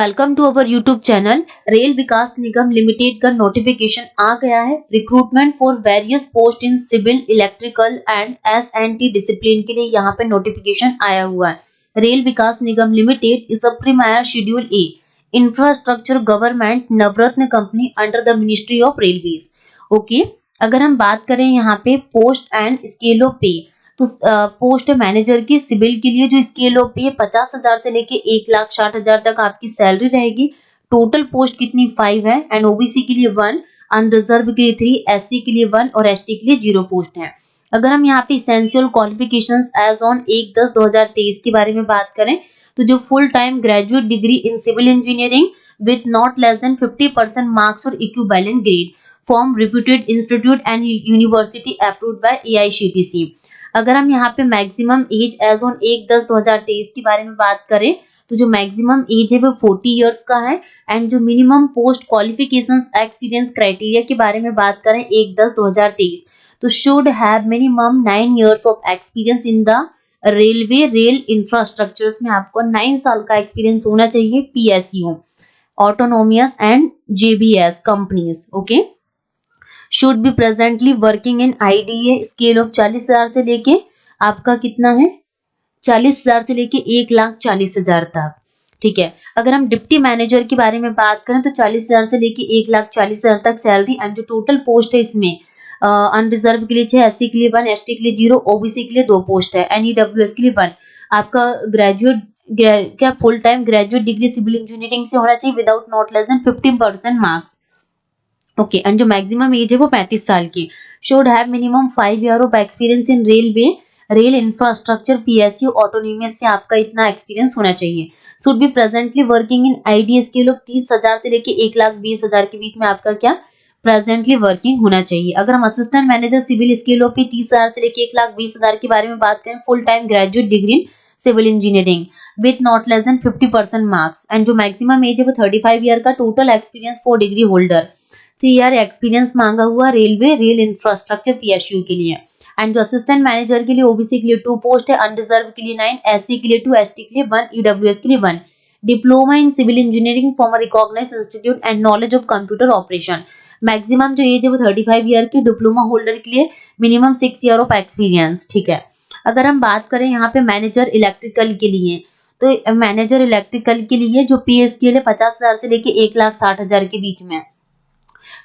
Welcome to our YouTube channel. Rail Vikas Nigam limited का notification आ गया है। Recruitment for various post in civil, electrical and S and T discipline के लिए यहाँ पे नोटिफिकेशन आया हुआ है। Rail Vikas Nigam limited is a premier schedule A infrastructure government Navratna company under the ministry of railways. Okay, अगर हम बात करें यहाँ पे पोस्ट एंड स्केल ऑफ पे, तो पोस्ट मैनेजर की सिविल के लिए जो स्केल ऑफ पे 50,000 से लेके 1,60,000 तक आपकी सैलरी रहेगी। टोटल पोस्ट कितनी 5 है एंड ओबीसी के लिए 1, अनरिजर्व के लिए 3, एससी के लिए 1 और एसटी के लिए 0 पोस्ट है। अगर हम यहाँ पे इसेंशियल क्वालिफिकेशंस एज ऑन 1/10/2023 के बारे में बात करें, तो जो full time graduate degree in civil engineering with not less than 50% marks और equivalent grade from reputed institute and university approved by AICTE. अगर हम यहाँ पे मैक्सिमम एज एज ऑन 1/10/2023 के बारे में बात करें, तो जो मैक्सिमम एज है वो 40 इयर्स का है एंड जो minimum post qualifications experience criteria के बारे में बात करें 1/10/2023, तो should have minimum 9 years of experience in the railway rail infrastructures में आपको 9 साल का एक्सपीरियंस होना चाहिए। PSU, autonomous and JBS companies. Okay, should be presently working in IDA scale of 40,000 से लेके आपका कितना है 40,000 से लेके 1,40,000 तक। ठीक है, अगर हम डिप्टी मैनेजर के बारे में बात करें तो 40,000 से लेके 1,40,000 तक सैलरी एंड जो टोटल पोस्ट है इसमें अनरिजर्व के लिए 6, एससी के लिए 1, एसटी के लिए 0, ओबीसी के लिए 2 पोस्ट है, एनईडब्ल्यूएस के लिए 1। आपका ग्रेजुएट क्या full time graduate degree civil engineering से होना चाहिए without not less than 15% marks. Okay, and जो मैक्सिमम एज है वो 35 साल की। Should have minimum 5 year of experience in railway rail infrastructure PSU autonomous से आपका इतना एक्सपीरियंस होना चाहिए। Should be presently working in ID scale of 30,000 से लेके 1,20,000 के बीच में आपका क्या प्रेजेंटली वर्किंग होना चाहिए। अगर हम assistant manager civil scale of 30,000 से लेके 1,20,000 के बारे में बात करें, full time graduate degree in civil engineering with not less than 50% marks and जो मैक्सिमम एज है वो 35 ईयर का, total experience for degree holder 3 year experience मांगा हुआ रेलवे रेल इंफ्रास्ट्रक्चर पीएसयू के लिए। एंड जो असिस्टेंट मैनेजर के लिए ओबीसी के लिए 2 पोस्ट है, अनरिजर्व के लिए 9, एससी के लिए 2, एसटी के लिए 1, ईडब्ल्यूएस के लिए 1। Diploma in civil engineering from a recognized institute and knowledge of computer operation. Maximum जो एज है वो 35 ईयर की, डिप्लोमा होल्डर के लिए मिनिमम 6 ईयर ऑफ एक्सपीरियंस। ठीक है, अगर हम बात करें यहाँ पे मैनेजर इलेक्ट्रिकल के लिए, तो मैनेजर इलेक्ट्रिकल के लिए जो पे स्केल है 50,000 से लेके 1,60,000 के बीच में।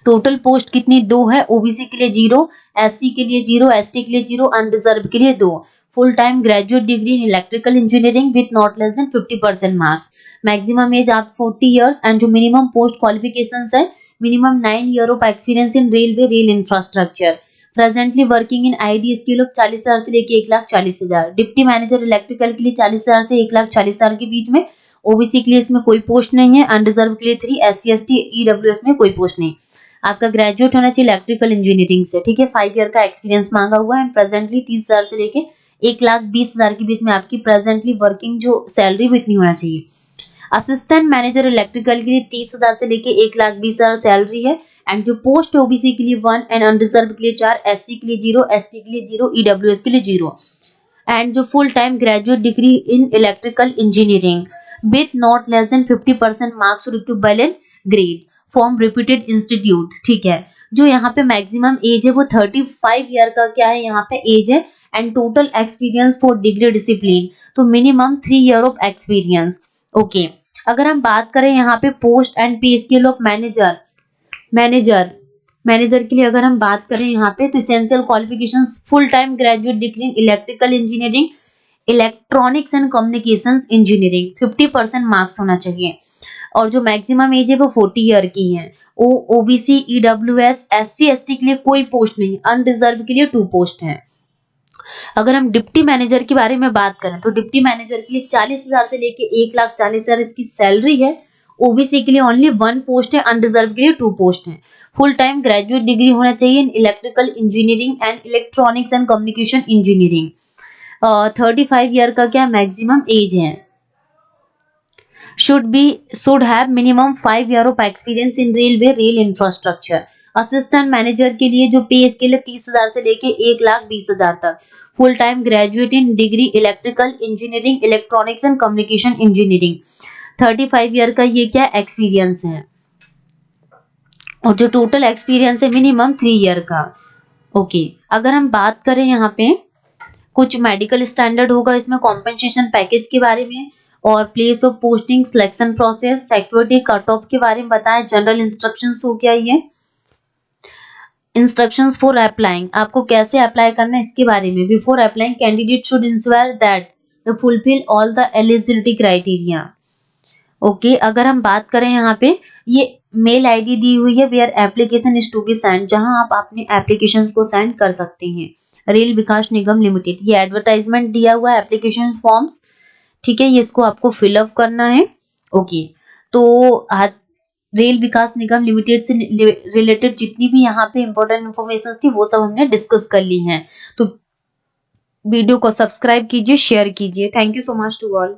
टोटल पोस्ट कितनी 2 है, ओबीसी के लिए 0, एससी के लिए 0, एसटी के लिए 0, अनरिजर्व के लिए 2। Full time graduate degree in electrical engineering with not less than 50% marks. Maximum age आप 40 इयर्स एंड जो मिनिमम पोस्ट क्वालिफिकेशंस है minimum 9 year of experience in railway rail infrastructure. Presently working in ID scale of 40,000 से लेके 1,40,000। Deputy manager electrical के लिए 40,000 से 1,40,000 के बीच में, ओबीसी के लिए इसमें कोई पोस्ट नहीं है, अनरिजर्व के लिए 3, एससी एसटी ईडब्ल्यूएस में कोई पोस्ट नहीं। आपका ग्रेजुएट होना चाहिए इलेक्ट्रिकल इंजीनियरिंग से। ठीक है, 5 ईयर का एक्सपीरियंस मांगा हुआ है। प्रेजेंटली 30,000 से लेके 1,20,000 के बीच में आपकी प्रेजेंटली वर्किंग जो सैलरी वो इतनी होना चाहिए। असिस्टेंट मैनेजर इलेक्ट्रिकल के लिए 30,000 से लेके 1,20,000 सैलरी है एंड जो पोस्ट ओबीसी के लिए 1 एंड अनरिजर्व के लिए 4, एससी के लिए 0, एसटी के लिए 0, ईडब्ल्यूएस के लिए 0 एंड जो full time graduate degree in electrical engineering with not less than 50% marks और equivalent grade from reputed institute. ठीक है, जो यहाँ पे मैक्सिमम एज है वो 35 ईयर का क्या है यहाँ पे एज है and total experience for degree discipline तो minimum 3 year of experience. Okay, अगर हम बात करें यहाँ पे post and pay scale of manager manager के लिए अगर हम बात करें यहाँ पे, तो essential qualifications full time graduate degree in electrical engineering electronics and communications engineering 50% marks होना चाहिए और जो मैक्सिमम एज है वो 40 ईयर की है। ओबीसी ईडब्ल्यूएस एससी एसटी के लिए कोई पोस्ट नहीं, अनरिजर्व के लिए 2 पोस्ट हैं। अगर हम डिप्टी मैनेजर के बारे में बात करें तो डिप्टी मैनेजर के लिए 40,000 से लेके 1,40,000 इसकी सैलरी है। ओबीसी के लिए ओनली 1 पोस्ट है, अनरिजर्व के लिए 2 पोस्ट हैं। फुल टाइम ग्रेजुएट डिग्री होना चाहिए इन electrical engineering and electronics and communication engineering. 35 year का क्या मैक्सिमम एज है। should have minimum 5 year of experience in railway rail infrastructure। Assistant manager के लिए जो पे स्केल है 30,000 से लेके 1,20,000 तक। Full time graduate in degree electrical engineering electronics and communication engineering 35 year का ये क्या एक्सपीरियंस है, और जो टोटल एक्सपीरियंस है मिनिमम 3 ईयर का। ओके, अगर हम बात करें यहाँ पे कुछ मेडिकल स्टैंडर्ड होगा इसमें, कॉम्पेंसेशन पैकेज के बारे में, और place of posting, selection process, security cut off के बारे में बताया। जनरल इंस्ट्रक्शंस हो गया ये। इंस्ट्रक्शंस फॉर अप्लाइंग, आपको कैसे अप्लाई करना है इसके बारे में। Before applying candidate should ensure that the fulfil all the eligibility criteria. Okay, अगर हम बात करें यहाँ पे, ये मेल आईडी दी हुई है where application is to be send, जहां आप अपने एप्लीकेशंस को सेंड कर सकते हैं। रेल विकास निगम लिमिटेड, ये एडवर्टाइजमेंट दिया हुआ है एप्लीकेशन फॉर्म्स, ठीक है, ये इसको आपको फिलअप करना है। ओके, तो आज रेल विकास निगम लिमिटेड से रिलेटेड जितनी भी यहाँ पे इंपॉर्टेंट इन्फॉर्मेशन थी वो सब हमने डिस्कस कर ली हैं। तो वीडियो को सब्सक्राइब कीजिए, शेयर कीजिए। Thank you so much to all.